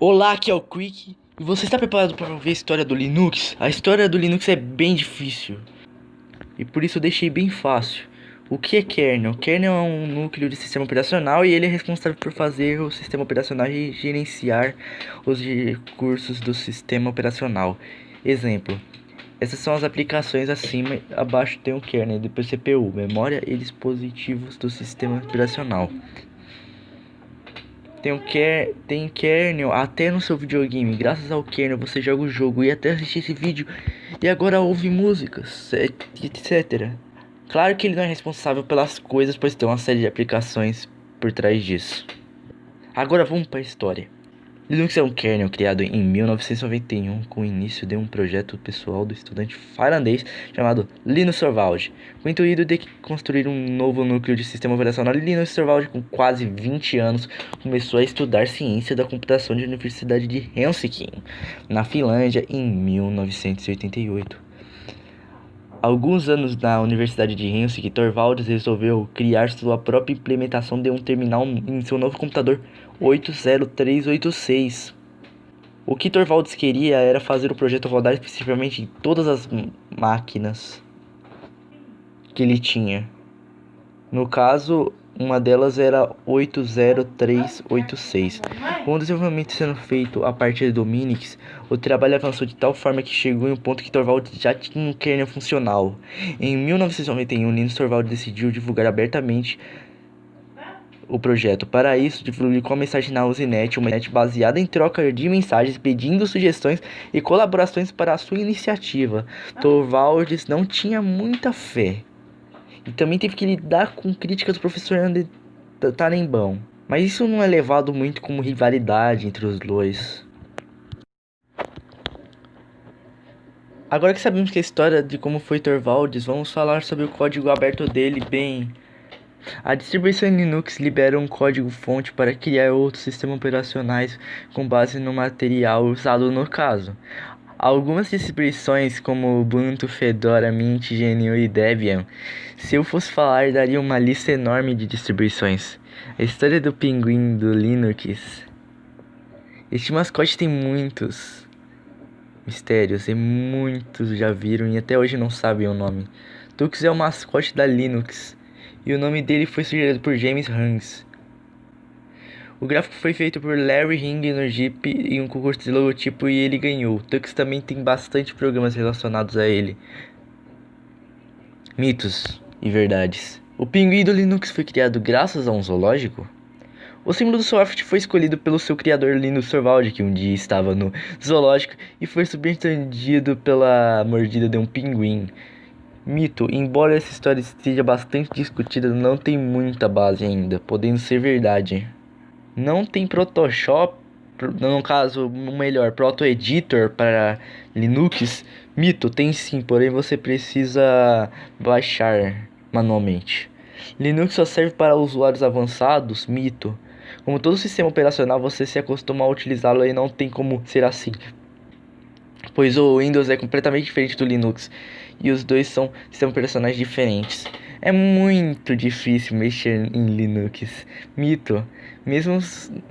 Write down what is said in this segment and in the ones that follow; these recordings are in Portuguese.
Olá, aqui é o Quick e você está preparado para ver a história do Linux? A história do Linux é bem difícil e por isso eu deixei bem fácil. O que é kernel? Kernel é um núcleo de sistema operacional e ele é responsável por fazer o sistema operacional e gerenciar os recursos do sistema operacional. Exemplo: essas são as aplicações acima, abaixo tem o kernel, depois CPU, memória e dispositivos do sistema operacional. Tem kernel até no seu videogame. Graças ao kernel você joga o jogo e até assistir esse vídeo. E agora ouve músicas, etc. Claro que ele não é responsável pelas coisas, pois tem uma série de aplicações por trás disso. Agora vamos para a história. Linux é um kernel criado em 1991 com o início de um projeto pessoal do estudante finlandês chamado Linus Torvalds, com o intuito de construir um novo núcleo de sistema operacional. Linus Torvalds, com quase 20 anos, começou a estudar ciência da computação na Universidade de Helsinki, na Finlândia, em 1988. Alguns anos na Universidade de Helsinki, Torvalds resolveu criar sua própria implementação de um terminal em seu novo computador 80386. O que Torvalds queria era fazer o projeto rodar especificamente em todas as máquinas que ele tinha. No caso, uma delas era 80386. Com o desenvolvimento sendo feito a partir do Minix, o trabalho avançou de tal forma que chegou em um ponto que Torvalds já tinha um kernel funcional. Em 1991, Linus Torvalds decidiu divulgar abertamente o projeto. Para isso, publicou uma mensagem na Usenet, uma internet baseada em troca de mensagens, pedindo sugestões e colaborações para a sua iniciativa. Torvalds não tinha muita fé e também teve que lidar com críticas do professor André Tannenbaum. Mas isso não é levado muito como rivalidade entre os dois. Agora que sabemos que a história de como foi Torvalds, vamos falar sobre o código aberto dele. Bem, a distribuição Linux libera um código-fonte para criar outros sistemas operacionais com base no material usado no caso. Algumas distribuições como Ubuntu, Fedora, Mint, GNU e Debian, se eu fosse falar, daria uma lista enorme de distribuições. A história do pinguim do Linux. Este mascote tem muitos mistérios e muitos já viram e até hoje não sabem o nome. Tux é o mascote da Linux e o nome dele foi sugerido por James Hunt. O gráfico foi feito por Larry Ring no Jeep em um concurso de logotipo e ele ganhou. Tux também tem bastante programas relacionados a ele. Mitos e verdades. O pinguim do Linux foi criado graças a um zoológico? O símbolo do software foi escolhido pelo seu criador Linus Torvalds, que um dia estava no zoológico e foi surpreendido pela mordida de um pinguim. Mito: embora essa história esteja bastante discutida, não tem muita base ainda, podendo ser verdade. Não tem Photoshop, no caso, melhor, Proto Editor para Linux. Mito: tem sim, porém você precisa baixar manualmente. Linux só serve para usuários avançados? Mito: como todo sistema operacional, você se acostuma a utilizá-lo e não tem como ser assim, pois o Windows é completamente diferente do Linux e os dois são sistemas operacionais diferentes. É muito difícil mexer em Linux. Mito: mesmo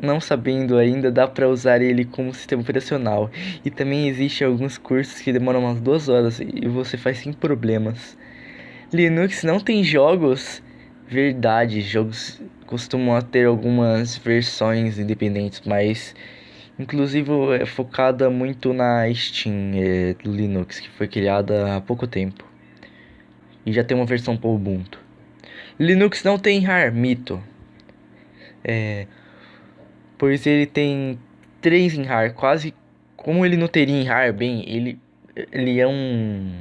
não sabendo ainda, dá para usar ele como sistema operacional. E também existem alguns cursos que demoram umas 2 horas e você faz sem problemas. Linux não tem jogos? Verdade, jogos costumam ter algumas versões independentes, mas inclusive é focada muito na Steam do Linux, que foi criada há pouco tempo. E já tem uma versão para Ubuntu. Linux não tem RAR, mito. Pois ele tem 3 em RAR, quase como ele não teria em RAR, bem, ele é um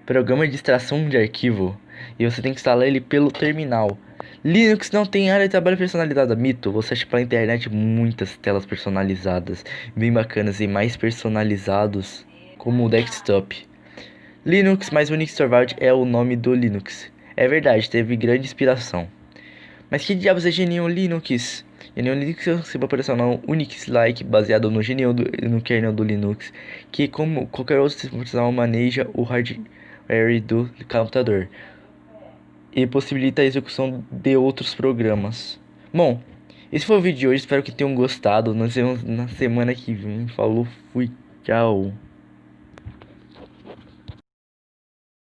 programa de extração de arquivo e você tem que instalar ele pelo terminal. Linux não tem área de trabalho personalizada, mito. Você acha pela internet muitas telas personalizadas, bem bacanas e mais personalizados como o desktop. Linux mais Unix Torvald é o nome do Linux. É verdade, teve grande inspiração. Mas que diabos é GNU Linux? GNU Linux é um sistema operacional Unix-like baseado no kernel do Linux, que como qualquer outro sistema operacional maneja o hardware do computador e possibilita a execução de outros programas. Bom, Esse foi o vídeo de hoje, espero que tenham gostado. Nos vemos na semana que vem. Falou, fui, tchau.